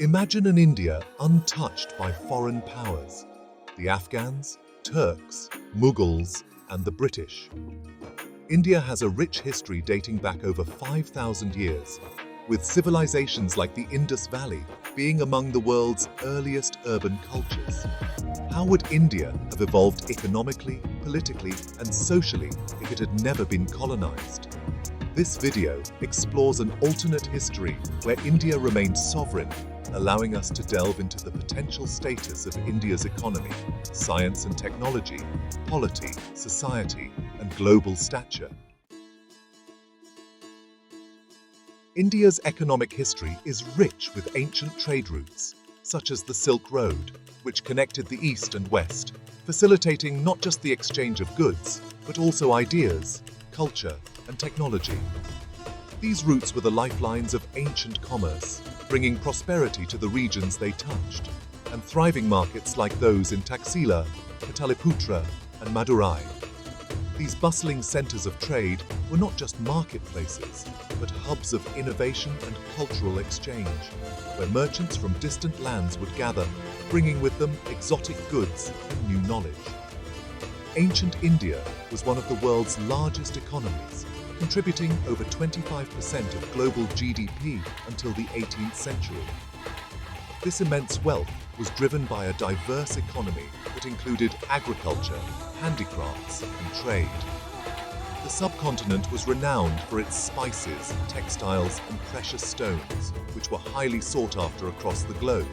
Imagine an India untouched by foreign powers, the Afghans, Turks, Mughals, and the British. India has a rich history dating back over 5,000 years, with civilizations like the Indus Valley being among the world's earliest urban cultures. How would India have evolved economically, politically, and socially if it had never been colonized? This video explores an alternate history where India remained sovereign, allowing us to delve into the potential status of India's economy, science and technology, polity, society, and global stature. India's economic history is rich with ancient trade routes, such as the Silk Road, which connected the East and West, facilitating not just the exchange of goods, but also ideas, culture, and technology. These routes were the lifelines of ancient commerce, bringing prosperity to the regions they touched, and thriving markets like those in Taxila, Pataliputra, and Madurai. These bustling centers of trade were not just marketplaces, but hubs of innovation and cultural exchange, where merchants from distant lands would gather, bringing with them exotic goods and new knowledge. Ancient India was one of the world's largest economies, contributing over 25% of global GDP until the 18th century. This immense wealth was driven by a diverse economy that included agriculture, handicrafts, and trade. The subcontinent was renowned for its spices, textiles, and precious stones, which were highly sought after across the globe.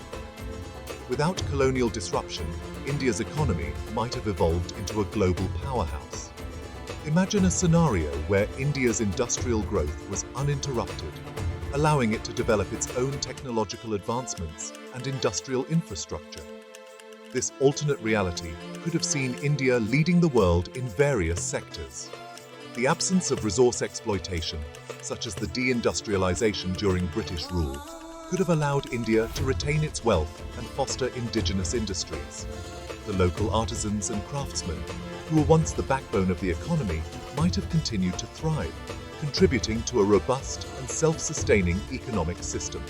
Without colonial disruption, India's economy might have evolved into a global powerhouse. Imagine a scenario where India's industrial growth was uninterrupted, allowing it to develop its own technological advancements and industrial infrastructure. This alternate reality could have seen India leading the world in various sectors. The absence of resource exploitation, such as the deindustrialization during British rule, could have allowed India to retain its wealth and foster indigenous industries. The local artisans and craftsmen, who were once the backbone of the economy, might have continued to thrive, contributing to a robust and self-sustaining economic system.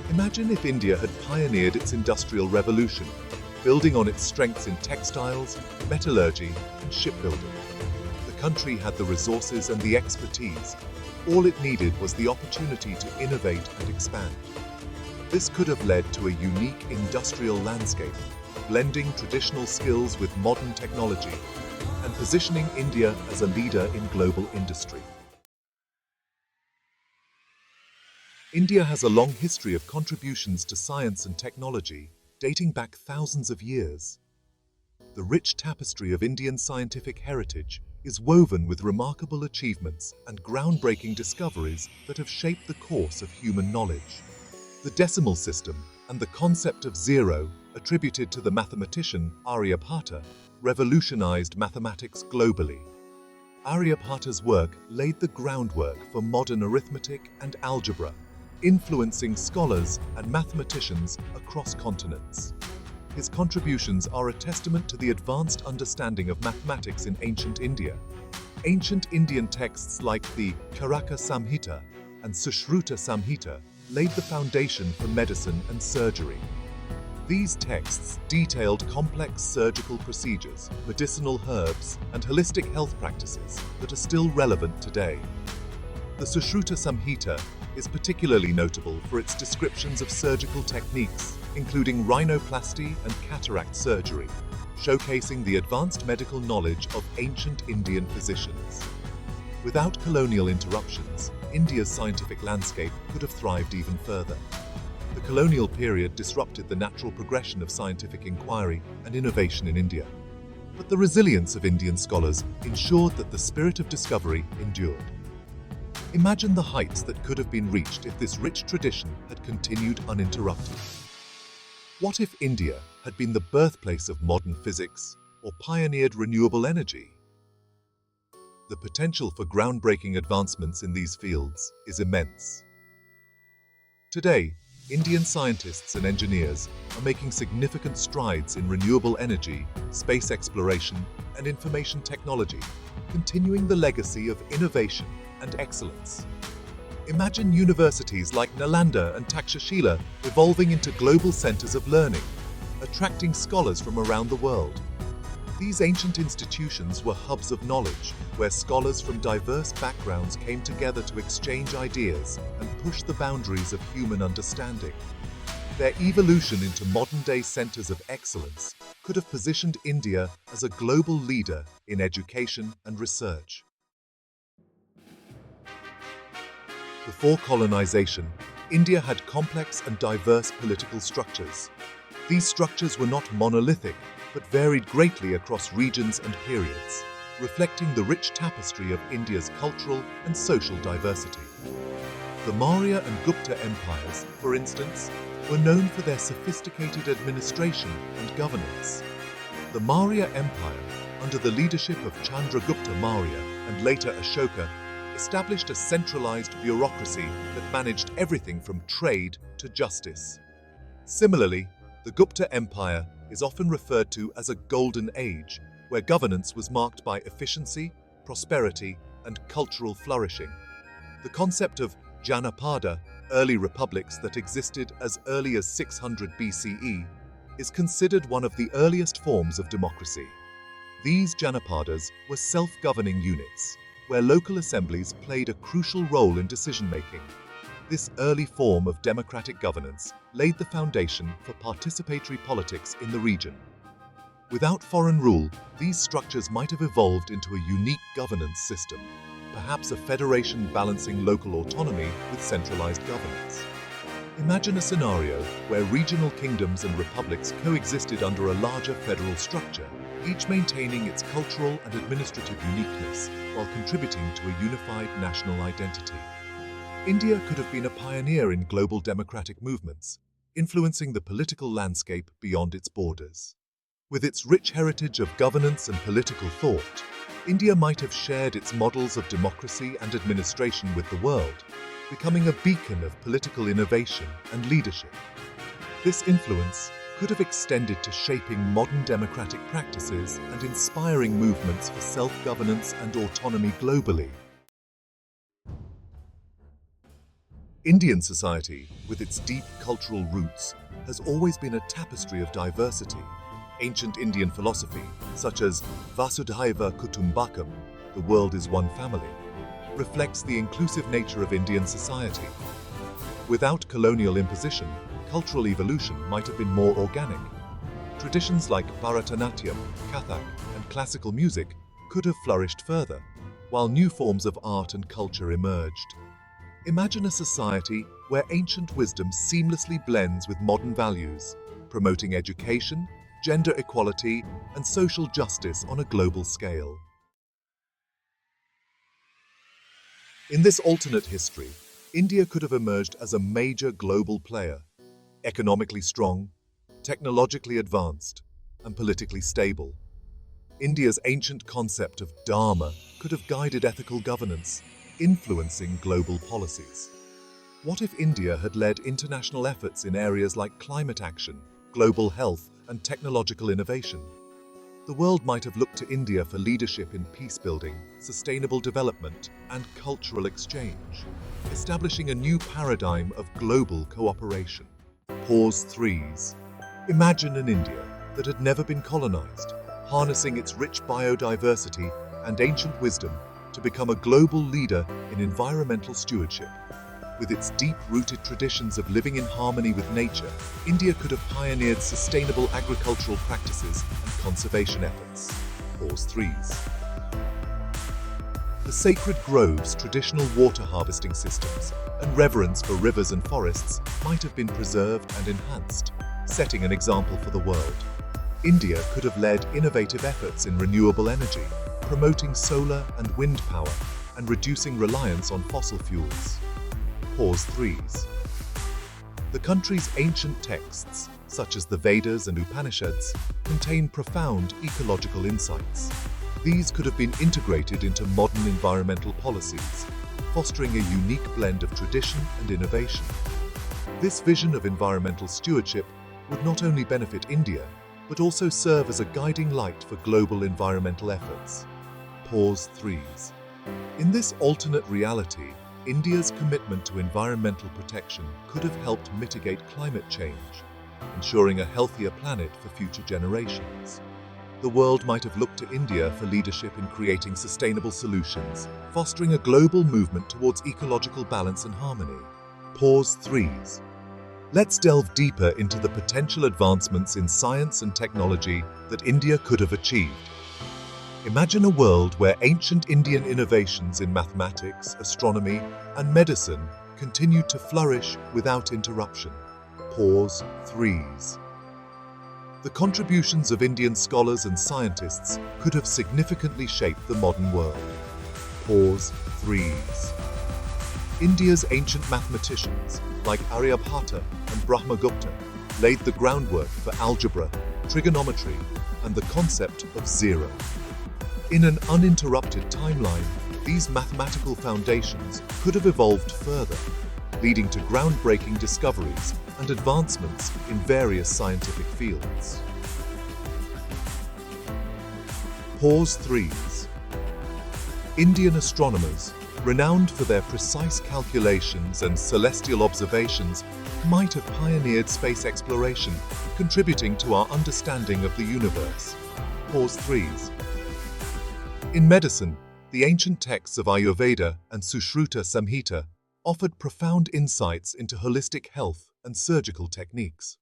Imagine if India had pioneered its industrial revolution, building on its strengths in textiles, metallurgy, and shipbuilding. The country had the resources and the expertise. All it needed was the opportunity to innovate and expand. This could have led to a unique industrial landscape, blending traditional skills with modern technology and positioning India as a leader in global industry. India has a long history of contributions to science and technology, dating back thousands of years. The rich tapestry of Indian scientific heritage is woven with remarkable achievements and groundbreaking discoveries that have shaped the course of human knowledge. The decimal system and the concept of zero, attributed to the mathematician Aryabhata, revolutionized mathematics globally. Aryabhata's work laid the groundwork for modern arithmetic and algebra, influencing scholars and mathematicians across continents. His contributions are a testament to the advanced understanding of mathematics in ancient India. Ancient Indian texts like the Charaka Samhita and Sushruta Samhita laid the foundation for medicine and surgery. These texts detailed complex surgical procedures, medicinal herbs, and holistic health practices that are still relevant today. The Sushruta Samhita is particularly notable for its descriptions of surgical techniques, including rhinoplasty and cataract surgery, showcasing the advanced medical knowledge of ancient Indian physicians. Without colonial interruptions, India's scientific landscape could have thrived even further. The colonial period disrupted the natural progression of scientific inquiry and innovation in India. But the resilience of Indian scholars ensured that the spirit of discovery endured. Imagine the heights that could have been reached if this rich tradition had continued uninterrupted. What if India had been the birthplace of modern physics or pioneered renewable energy? The potential for groundbreaking advancements in these fields is immense. Today, Indian scientists and engineers are making significant strides in renewable energy, space exploration, and information technology, continuing the legacy of innovation and excellence. Imagine universities like Nalanda and Takshashila evolving into global centers of learning, attracting scholars from around the world. These ancient institutions were hubs of knowledge, where scholars from diverse backgrounds came together to exchange ideas and push the boundaries of human understanding. Their evolution into modern-day centers of excellence could have positioned India as a global leader in education and research. Before colonization, India had complex and diverse political structures. These structures were not monolithic, but varied greatly across regions and periods, reflecting the rich tapestry of India's cultural and social diversity. The Maurya and Gupta empires, for instance, were known for their sophisticated administration and governance. The Maurya Empire, under the leadership of Chandragupta Maurya and later Ashoka, established a centralized bureaucracy that managed everything from trade to justice. Similarly, the Gupta Empire is often referred to as a golden age, where governance was marked by efficiency, prosperity, and cultural flourishing. The concept of Janapada, early republics that existed as early as 600 BCE, is considered one of the earliest forms of democracy. These Janapadas were self-governing units, where local assemblies played a crucial role in decision-making. This early form of democratic governance laid the foundation for participatory politics in the region. Without foreign rule, these structures might have evolved into a unique governance system, perhaps a federation balancing local autonomy with centralized governance. Imagine a scenario where regional kingdoms and republics coexisted under a larger federal structure, each maintaining its cultural and administrative uniqueness while contributing to a unified national identity. India could have been a pioneer in global democratic movements, influencing the political landscape beyond its borders. With its rich heritage of governance and political thought, India might have shared its models of democracy and administration with the world, becoming a beacon of political innovation and leadership. This influence could have extended to shaping modern democratic practices and inspiring movements for self-governance and autonomy globally. Indian society, with its deep cultural roots, has always been a tapestry of diversity. Ancient Indian philosophy, such as Vasudhaiva Kutumbakam, the world is one family, reflects the inclusive nature of Indian society. Without colonial imposition, cultural evolution might have been more organic. Traditions like Bharatanatyam, Kathak, and classical music could have flourished further, while new forms of art and culture emerged. Imagine a society where ancient wisdom seamlessly blends with modern values, promoting education, gender equality, and social justice on a global scale. In this alternate history, India could have emerged as a major global player, economically strong, technologically advanced, and politically stable. India's ancient concept of dharma could have guided ethical governance, influencing global policies. What if India had led international efforts in areas like climate action, global health, and technological innovation? The world might have looked to India for leadership in peace-building, sustainable development, and cultural exchange, establishing a new paradigm of global cooperation. Pause 3s. Imagine an India that had never been colonized, harnessing its rich biodiversity and ancient wisdom to become a global leader in environmental stewardship. With its deep-rooted traditions of living in harmony with nature, India could have pioneered sustainable agricultural practices and conservation efforts. Pause 3s. The sacred groves, traditional water harvesting systems, and reverence for rivers and forests might have been preserved and enhanced, setting an example for the world. India could have led innovative efforts in renewable energy, promoting solar and wind power, and reducing reliance on fossil fuels. Pause 3s. The country's ancient texts, such as the Vedas and Upanishads, contain profound ecological insights. These could have been integrated into modern environmental policies, fostering a unique blend of tradition and innovation. This vision of environmental stewardship would not only benefit India, but also serve as a guiding light for global environmental efforts. Pause 3s. In this alternate reality, India's commitment to environmental protection could have helped mitigate climate change, ensuring a healthier planet for future generations. The world might have looked to India for leadership in creating sustainable solutions, fostering a global movement towards ecological balance and harmony. Pause 3s. Let's delve deeper into the potential advancements in science and technology that India could have achieved. Imagine a world where ancient Indian innovations in mathematics, astronomy, and medicine continued to flourish without interruption. Pause 3s. The contributions of Indian scholars and scientists could have significantly shaped the modern world. Pause 3s. India's ancient mathematicians, like Aryabhata and Brahmagupta, laid the groundwork for algebra, trigonometry, and the concept of zero. In an uninterrupted timeline, these mathematical foundations could have evolved further, leading to groundbreaking discoveries and advancements in various scientific fields. Pause 3s. Indian astronomers, renowned for their precise calculations and celestial observations, might have pioneered space exploration, contributing to our understanding of the universe. Pause 3s. In medicine, the ancient texts of Ayurveda and Sushruta Samhita offered profound insights into holistic health and surgical techniques.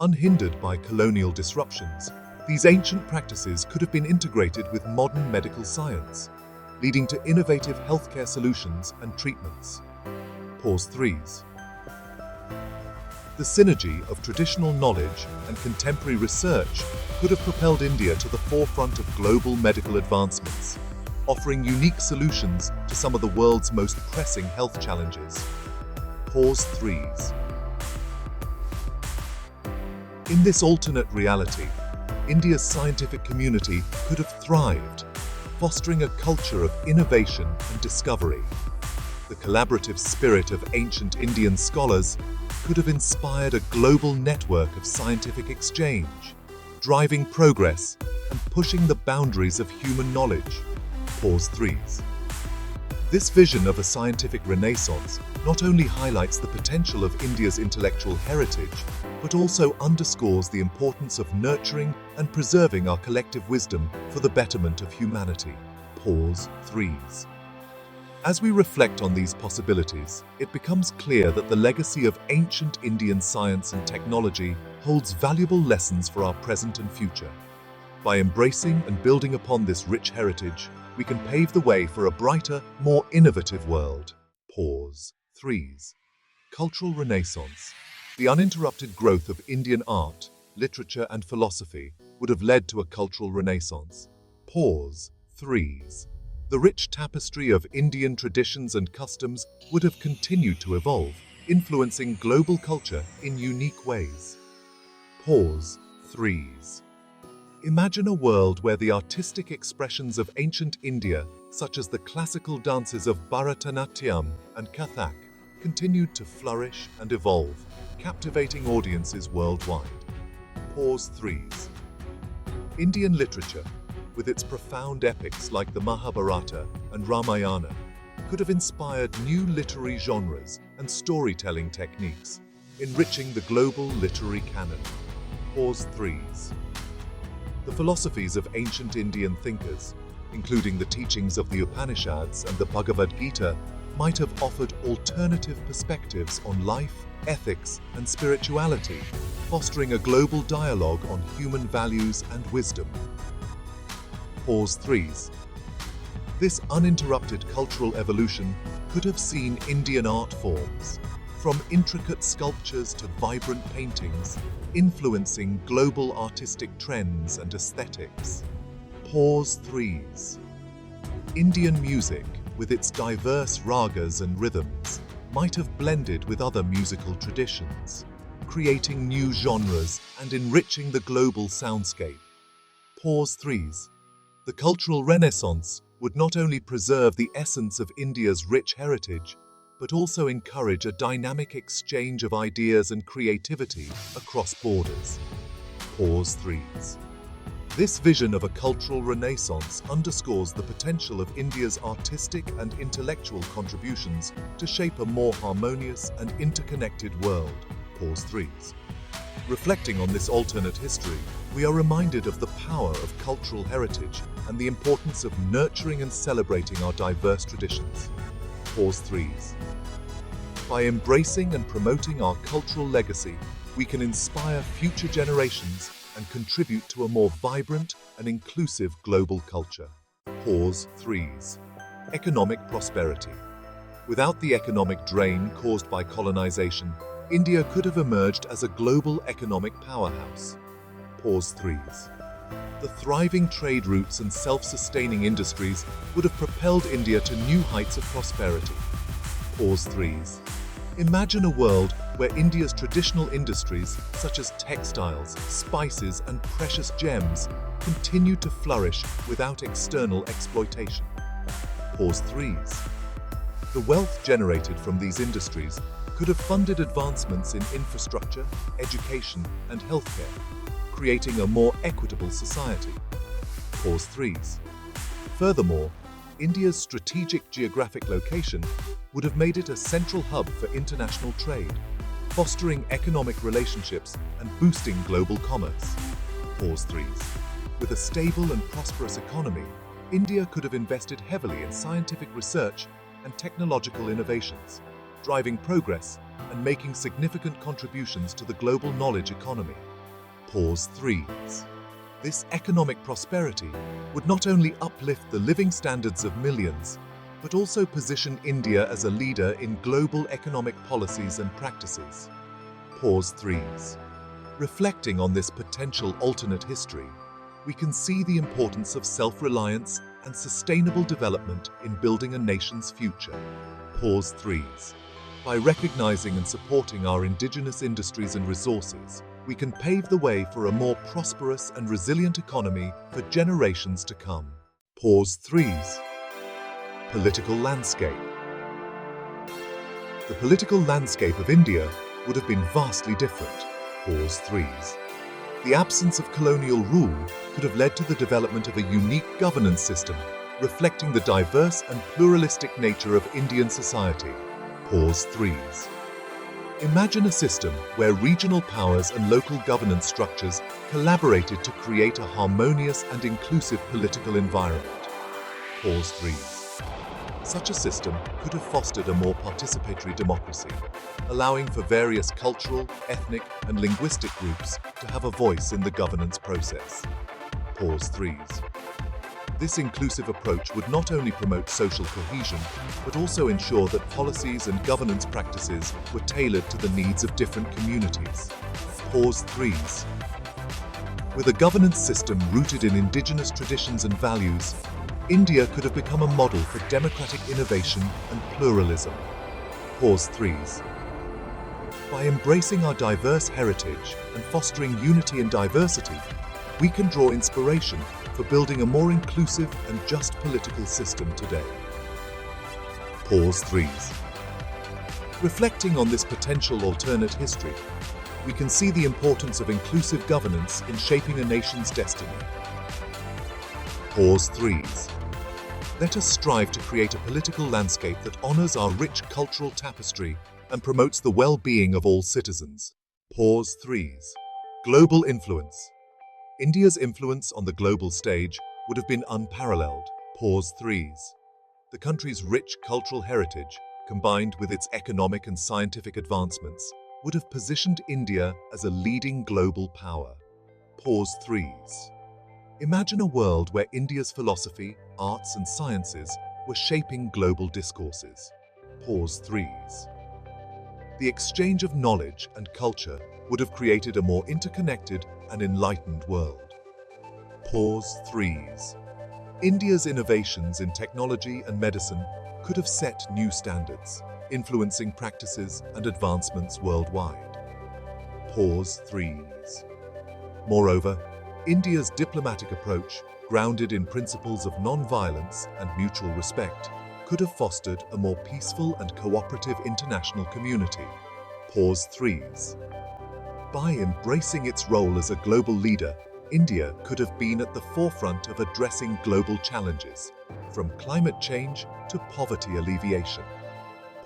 Unhindered by colonial disruptions, these ancient practices could have been integrated with modern medical science, leading to innovative healthcare solutions and treatments. Pause 3s. The synergy of traditional knowledge and contemporary research could have propelled India to the forefront of global medical advancements, offering unique solutions to some of the world's most pressing health challenges. Pause 3s. In this alternate reality, India's scientific community could have thrived, fostering a culture of innovation and discovery. The collaborative spirit of ancient Indian scholars could have inspired a global network of scientific exchange, driving progress and pushing the boundaries of human knowledge. Pause 3s. This vision of a scientific renaissance not only highlights the potential of India's intellectual heritage, but also underscores the importance of nurturing and preserving our collective wisdom for the betterment of humanity. Pause 3s. As we reflect on these possibilities, it becomes clear that the legacy of ancient Indian science and technology holds valuable lessons for our present and future. By embracing and building upon this rich heritage, we can pave the way for a brighter, more innovative world. Pause 3s. Cultural Renaissance. The uninterrupted growth of Indian art, literature, and philosophy would have led to a cultural renaissance. Pause 3s. The rich tapestry of Indian traditions and customs would have continued to evolve, influencing global culture in unique ways. Pause 3s. Imagine a world where the artistic expressions of ancient India, such as the classical dances of Bharatanatyam and Kathak, continued to flourish and evolve, captivating audiences worldwide. Pause 3s. Indian literature, with its profound epics like the Mahabharata and Ramayana, could have inspired new literary genres and storytelling techniques, enriching the global literary canon. Pause 3s. The philosophies of ancient Indian thinkers, including the teachings of the Upanishads and the Bhagavad Gita, might have offered alternative perspectives on life, ethics, and spirituality, fostering a global dialogue on human values and wisdom. Pause 3s. This uninterrupted cultural evolution could have seen Indian art forms, from intricate sculptures to vibrant paintings, influencing global artistic trends and aesthetics. Pause 3s. Indian music, with its diverse ragas and rhythms, might have blended with other musical traditions, creating new genres and enriching the global soundscape. Pause 3s. The cultural renaissance would not only preserve the essence of India's rich heritage, but also encourage a dynamic exchange of ideas and creativity across borders. Pause 3s. This vision of a cultural renaissance underscores the potential of India's artistic and intellectual contributions to shape a more harmonious and interconnected world. Pause 3s. Reflecting on this alternate history, we are reminded of the power of cultural heritage and the importance of nurturing and celebrating our diverse traditions. Pause 3s. By embracing and promoting our cultural legacy, we can inspire future generations and contribute to a more vibrant and inclusive global culture. Pause 3s. Economic prosperity. Without the economic drain caused by colonization, India could have emerged as a global economic powerhouse. Pause 3s. The thriving trade routes and self-sustaining industries would have propelled India to new heights of prosperity. Pause 3s. Imagine a world where India's traditional industries, such as textiles, spices, and precious gems, continue to flourish without external exploitation. Pause 3s. The wealth generated from these industries could have funded advancements in infrastructure, education, and healthcare, creating a more equitable society. Pause 3s. Furthermore, India's strategic geographic location would have made it a central hub for international trade, fostering economic relationships and boosting global commerce. Pause 3s. With a stable and prosperous economy, India could have invested heavily in scientific research and technological innovations, driving progress and making significant contributions to the global knowledge economy. Pause 3s. This economic prosperity would not only uplift the living standards of millions, but also position India as a leader in global economic policies and practices. Pause 3s. Reflecting on this potential alternate history, we can see the importance of self-reliance and sustainable development in building a nation's future. Pause 3s. By recognizing and supporting our indigenous industries and resources, we can pave the way for a more prosperous and resilient economy for generations to come. Pause 3s. Political landscape. The political landscape of India would have been vastly different. Pause 3s. The absence of colonial rule could have led to the development of a unique governance system, reflecting the diverse and pluralistic nature of Indian society. Pause 3s. Imagine a system where regional powers and local governance structures collaborated to create a harmonious and inclusive political environment. Pause 3s. Such a system could have fostered a more participatory democracy, allowing for various cultural, ethnic, and linguistic groups to have a voice in the governance process. Pause 3s. This inclusive approach would not only promote social cohesion, but also ensure that policies and governance practices were tailored to the needs of different communities. Pause 3s. With a governance system rooted in indigenous traditions and values, India could have become a model for democratic innovation and pluralism. Pause 3s. By embracing our diverse heritage and fostering unity and diversity, we can draw inspiration for building a more inclusive and just political system today. Pause 3s. Reflecting on this potential alternate history, we can see the importance of inclusive governance in shaping a nation's destiny. Pause 3s. Let us strive to create a political landscape that honors our rich cultural tapestry and promotes the well-being of all citizens. Pause 3s. Global influence. India's influence on the global stage would have been unparalleled. Pause 3s. The country's rich cultural heritage, combined with its economic and scientific advancements, would have positioned India as a leading global power. Pause 3s. Imagine a world where India's philosophy, arts, and sciences were shaping global discourses. Pause 3s. The exchange of knowledge and culture would have created a more interconnected and enlightened world. Pause 3s. India's innovations in technology and medicine could have set new standards, influencing practices and advancements worldwide. Pause 3s. Moreover, India's diplomatic approach, grounded in principles of non-violence and mutual respect, could have fostered a more peaceful and cooperative international community. Pause 3s. By embracing its role as a global leader, India could have been at the forefront of addressing global challenges, from climate change to poverty alleviation.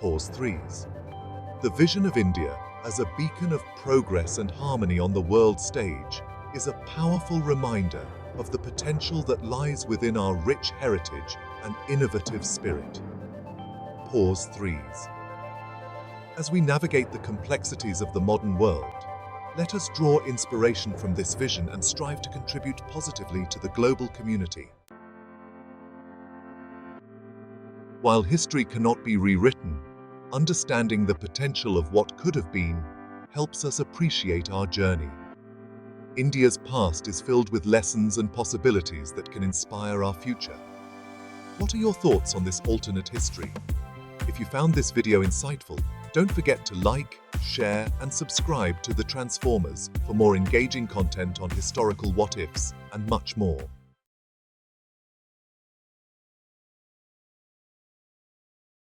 Pause 3s. The vision of India as a beacon of progress and harmony on the world stage is a powerful reminder of the potential that lies within our rich heritage and innovative spirit. Pause 3s. As we navigate the complexities of the modern world, let us draw inspiration from this vision and strive to contribute positively to the global community. While history cannot be rewritten, understanding the potential of what could have been helps us appreciate our journey. India's past is filled with lessons and possibilities that can inspire our future. What are your thoughts on this alternate history? If you found this video insightful, don't forget to like, share, and subscribe to The Transformers for more engaging content on historical what-ifs and much more.